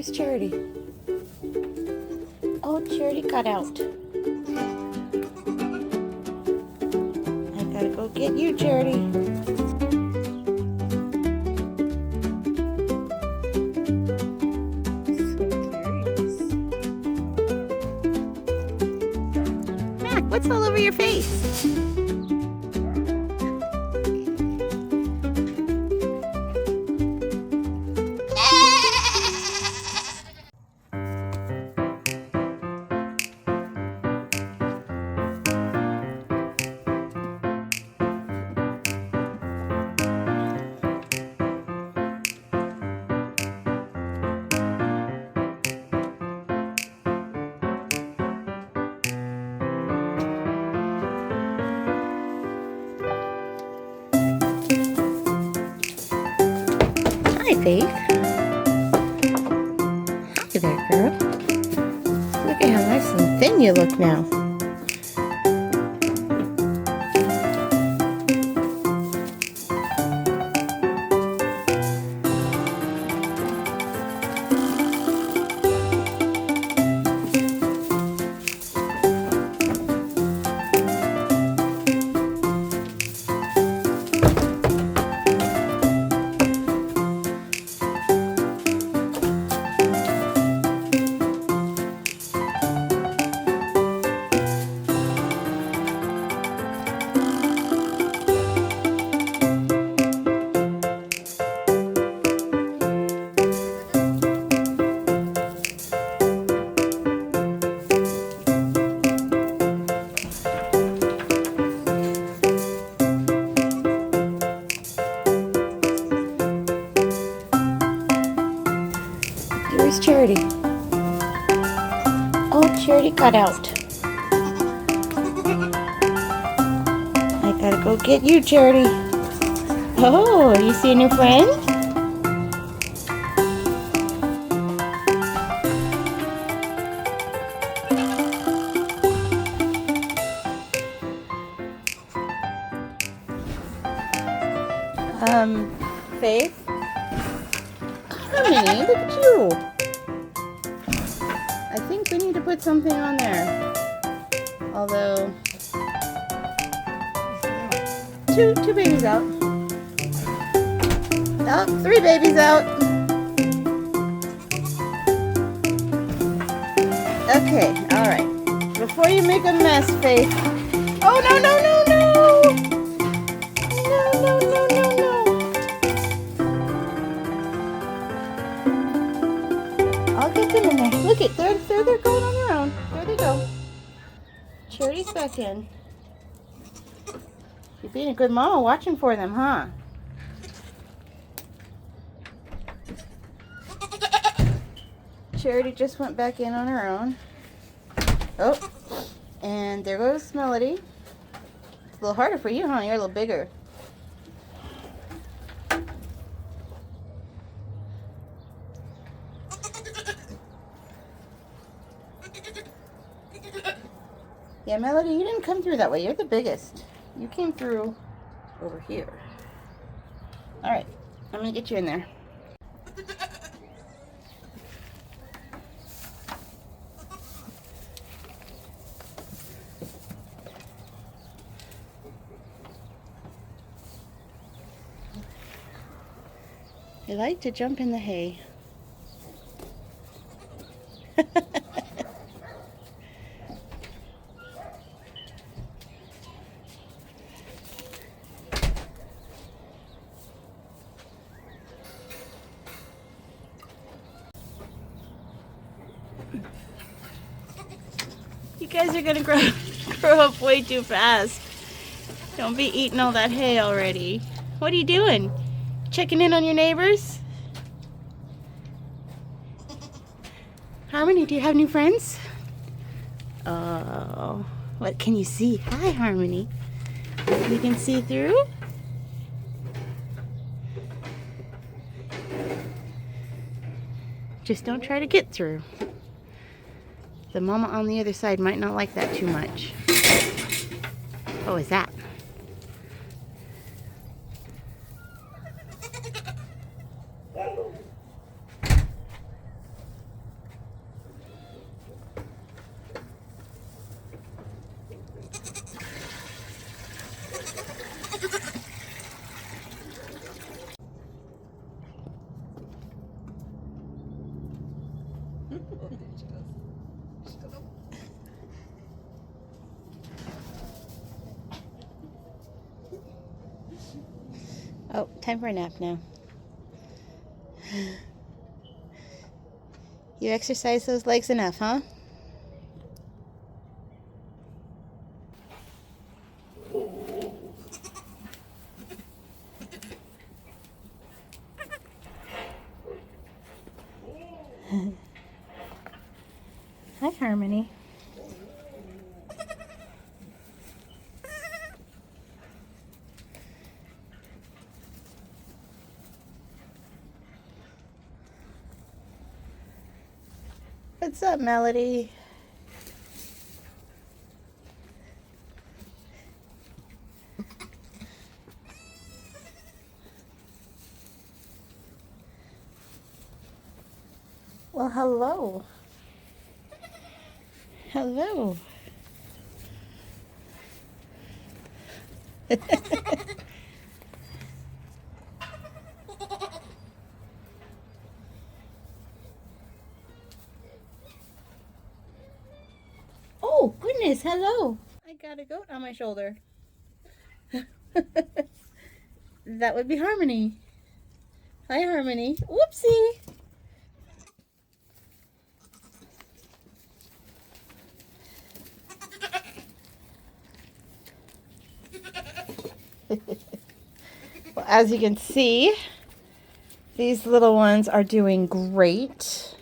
Where's Charity? Oh, Charity got out. I gotta go get you, Charity. Mac, what's all over your face? Hi, Faith. Hi there, girl. Look at how nice and thin you look now. Where's Charity? Oh, Charity got out. I gotta go get you, Charity. Oh, you see a new friend? Faith? Honey, look at you. I think we need to put something on there. Although, two babies out. Oh, 3 babies out. Okay, all right. Before you make a mess, Faith. Oh, no, no, no, no. No, no, no, no, no. I'll get them in there. Look it, they're going on their own. There they go. Charity's back in. You're being a good mama watching for them, huh? Charity just went back in on her own. Oh, and there goes Melody. It's a little harder for you, huh? You're a little bigger. Yeah, Melody, you didn't come through that way. You're the biggest. You came through over here. All right, I'm gonna get you in there. They like to jump in the hay. You guys are gonna grow up way too fast. Don't be eating all that hay already. What are you doing? Checking in on your neighbors? Harmony, do you have new friends? Oh, what can you see? Hi, Harmony. You can see through? Just don't try to get through. The mama on the other side might not like that too much. What was that? Oh, there she goes. She goes. Oh, time for a nap now. You exercise those legs enough, huh? Hi, Harmony. What's up, Melody? Well, hello. Hello. Oh, goodness, hello. I got a goat on my shoulder. That would be Harmony. Hi, Harmony. Whoopsie. Well, as you can see, these little ones are doing great.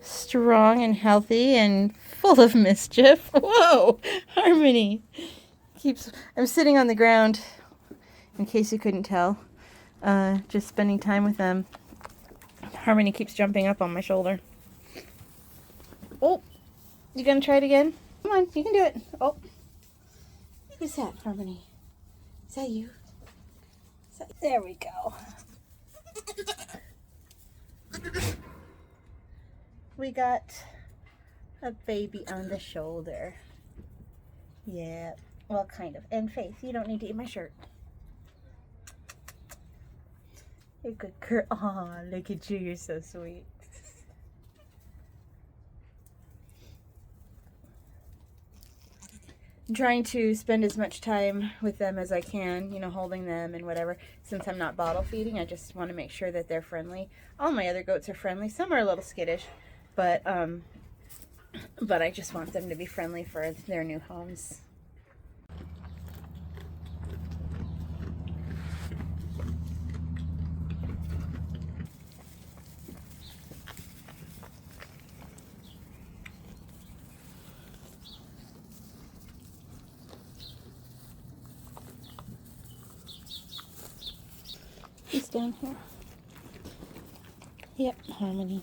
Strong and healthy and full of mischief. Whoa, Harmony. I'm sitting on the ground, in case you couldn't tell, just spending time with them. Harmony keeps jumping up on my shoulder. Oh, you gonna try it again? Come on, you can do it. Oh, who's that, Harmony? Is that you? There we go. We got a baby on the shoulder. Yeah, well, kind of. And Faith, you don't need to eat my shirt. You're a good girl. Aw, look at you. You're so sweet. I'm trying to spend as much time with them as I can, you know, holding them and whatever. Since I'm not bottle feeding, I just want to make sure that they're friendly. All my other goats are friendly. Some are a little skittish, but I just want them to be friendly for their new homes. He's down here. Yep, Harmony.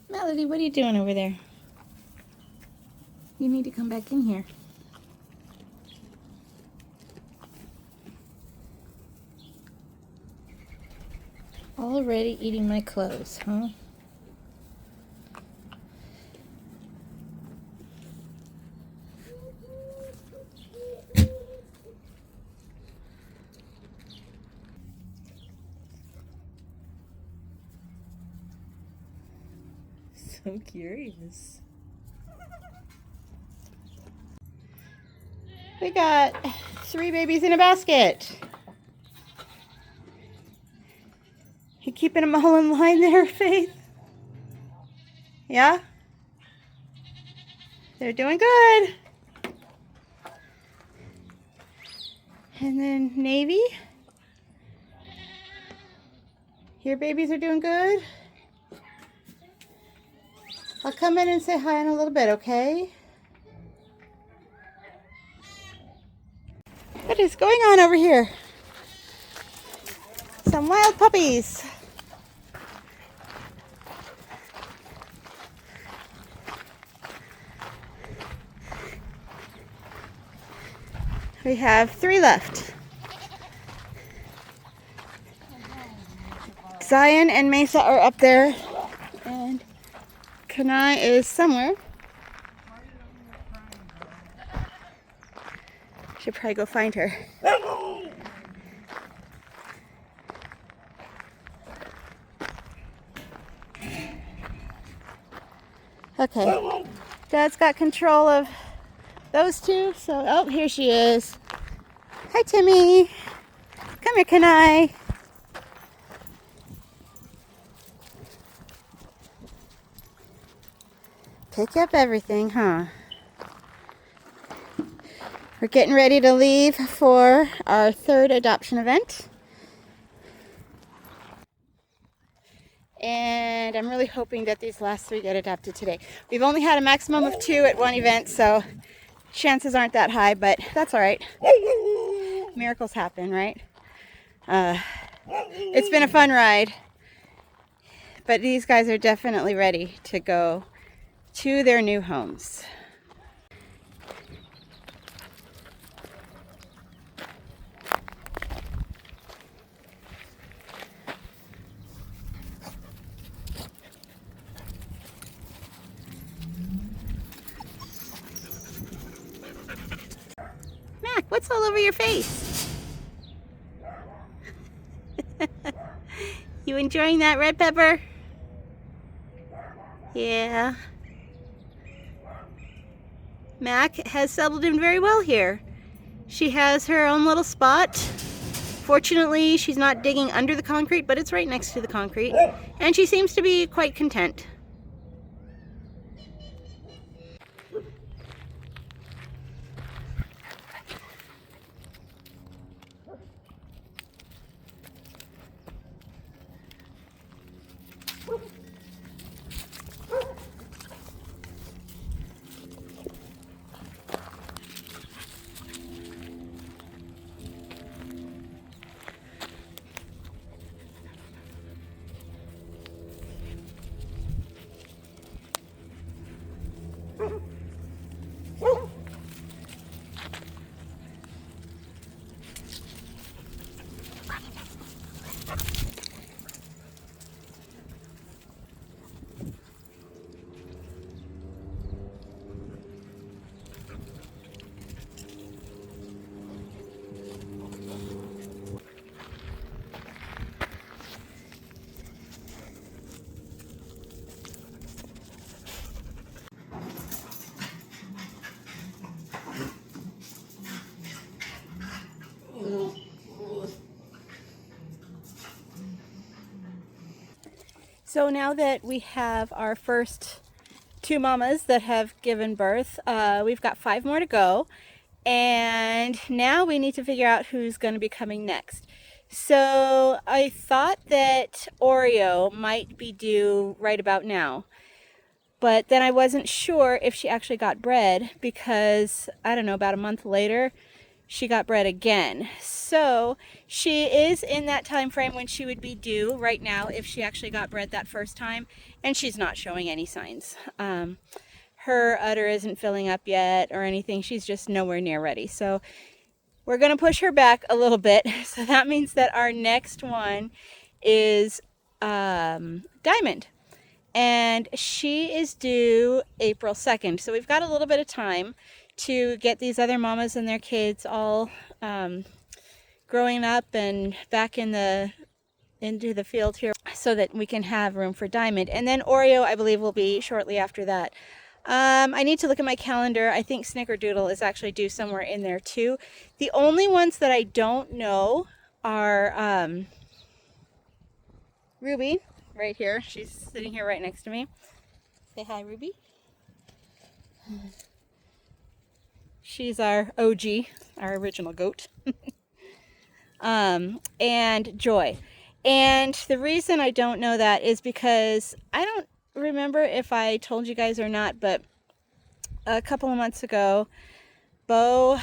Melody, what are you doing over there? You need to come back in here. Already eating my clothes, huh? So curious. We got 3 babies in a basket. You keeping them all in line there, Faith? Yeah? They're doing good. And then Navy. Your babies are doing good. I'll come in and say hi in a little bit, okay? What is going on over here? Some wild puppies. We have 3 left. Zion and Mesa are up there. And Kanai is somewhere. Should probably go find her. Okay. Dad's got control of those two. So, oh, here she is. Hi, Timmy. Come here, Kanai. Pick up everything, huh? We're getting ready to leave for our third adoption event. And I'm really hoping that these last 3 get adopted today. We've only had a maximum of 2 at one event, so chances aren't that high, but that's all right. Miracles happen, right? It's been a fun ride, but these guys are definitely ready to go to their new homes. Mac, what's all over your face? You enjoying that red pepper? Yeah. Mac has settled in very well here. She has her own little spot. Fortunately, she's not digging under the concrete, but it's right next to the concrete. And she seems to be quite content. So now that we have our first 2 mamas that have given birth, we've got 5 more to go. And now we need to figure out who's going to be coming next. So I thought that Oreo might be due right about now. But then I wasn't sure if she actually got bred because, I don't know, about a month later, she got bred again. So she is in that time frame when she would be due right now if she actually got bred that first time, and she's not showing any signs. Her udder isn't filling up yet or anything. She's just nowhere near ready. So we're going to push her back a little bit. So that means that our next one is Diamond. And she is due April 2nd. So we've got a little bit of time to get these other mamas and their kids all growing up and back into the field here so that we can have room for Diamond. And then Oreo, I believe, will be shortly after that. I need to look at my calendar. I think Snickerdoodle is actually due somewhere in there too. The only ones that I don't know are Ruby, right here. She's sitting here right next to me. Say hi, Ruby. She's our OG, our original goat. And Joy. And the reason I don't know that is because I don't remember if I told you guys or not, but a couple of months ago, Bo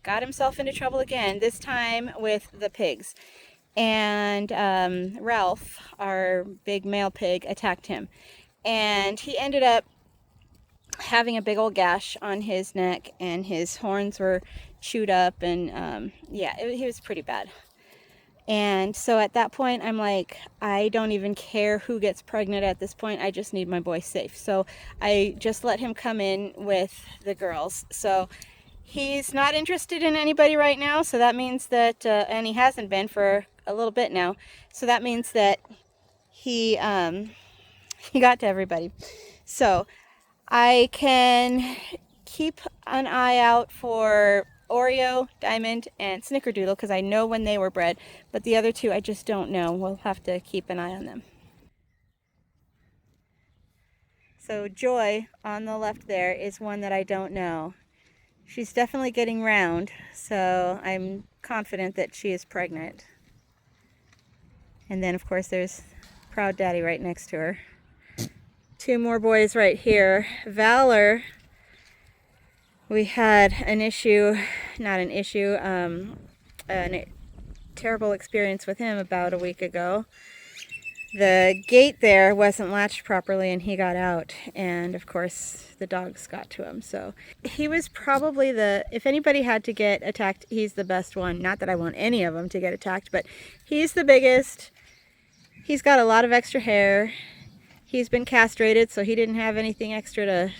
got himself into trouble again, this time with the pigs. And Ralph, our big male pig, attacked him. And he ended up having a big old gash on his neck, and his horns were chewed up, and yeah, he was pretty bad. And so at that point, I'm like, I don't even care who gets pregnant at this point. I just need my boy safe. So I just let him come in with the girls. So he's not interested in anybody right now. So that means that, and he hasn't been for a little bit now. So that means that he got to everybody. So I can keep an eye out for Oreo, Diamond, and Snickerdoodle because I know when they were bred, but the other two I just don't know. We'll have to keep an eye on them. So Joy on the left there is one that I don't know. She's definitely getting round, so I'm confident that she is pregnant. And then of course there's Proud Daddy right next to her. Two more boys right here. Valor, we had an issue, a terrible experience with him about a week ago. The gate there wasn't latched properly and he got out, and of course the dogs got to him. So he was probably if anybody had to get attacked, he's the best one. Not that I want any of them to get attacked, but he's the biggest. He's got a lot of extra hair. He's been castrated, so he didn't have anything extra to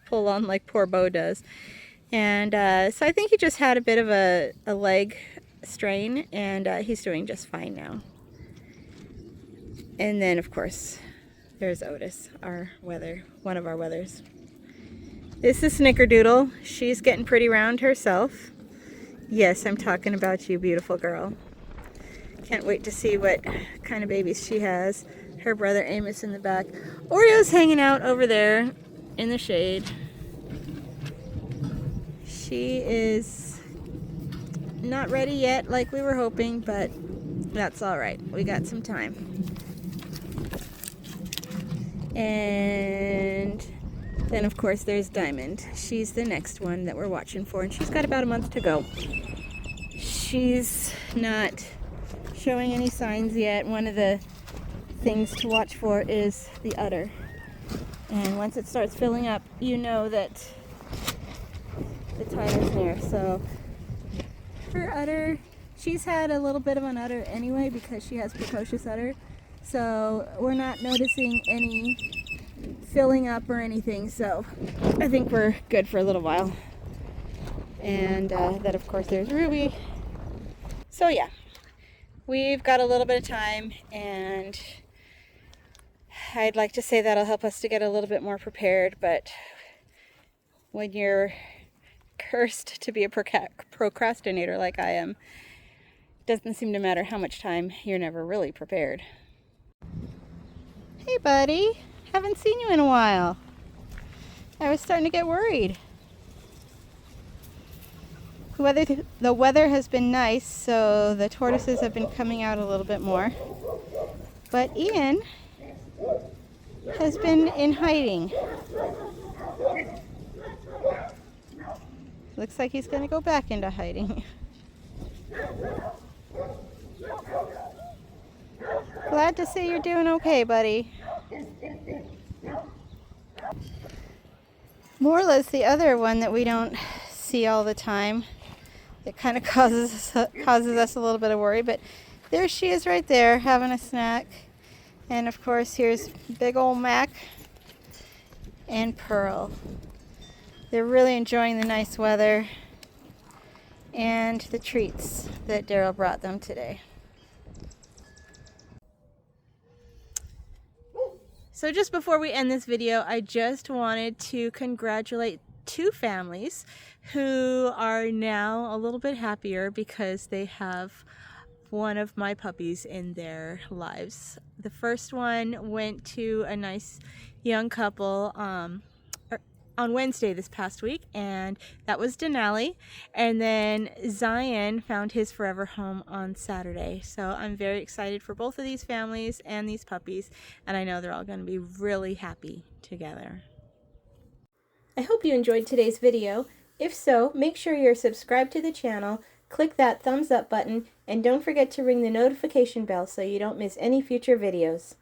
pull on like poor Bo does. And so I think he just had a bit of a leg strain, and he's doing just fine now. And then, of course, there's Otis, one of our wethers. This is Snickerdoodle. She's getting pretty round herself. Yes, I'm talking about you, beautiful girl. Can't wait to see what kind of babies she has. Her brother Amos in the back. Oreo's hanging out over there in the shade. She is not ready yet like we were hoping, but that's all right. We got some time. And then of course there's Diamond. She's the next one that we're watching for, and she's got about a month to go. She's not showing any signs yet. One of the things to watch for is the udder, and once it starts filling up, you know that the time is near. So her udder, she's had a little bit of an udder anyway because she has precocious udder, so we're not noticing any filling up or anything, so I think we're good for a little while. And then of course there's Ruby. So yeah, we've got a little bit of time, and I'd like to say that'll help us to get a little bit more prepared, but when you're cursed to be a procrastinator like I am, it doesn't seem to matter how much time, you're never really prepared. Hey buddy, haven't seen you in a while. I was starting to get worried. The weather has been nice, so the tortoises have been coming out a little bit more. But Ian has been in hiding. Looks like he's going to go back into hiding. Glad to see you're doing okay, buddy. Morla's the other one that we don't see all the time. It kind of causes us a little bit of worry, but there she is right there having a snack. And of course here's big old Mac and Pearl. They're really enjoying the nice weather and the treats that Daryl brought them today. So just before we end this video, I just wanted to congratulate two families who are now a little bit happier because they have one of my puppies in their lives. The first one went to a nice young couple on Wednesday this past week, and that was Denali. And then Zion found his forever home on Saturday. So I'm very excited for both of these families and these puppies, and I know they're all going to be really happy together. I hope you enjoyed today's video. If so, make sure you're subscribed to the channel, click that thumbs up button, and don't forget to ring the notification bell so you don't miss any future videos.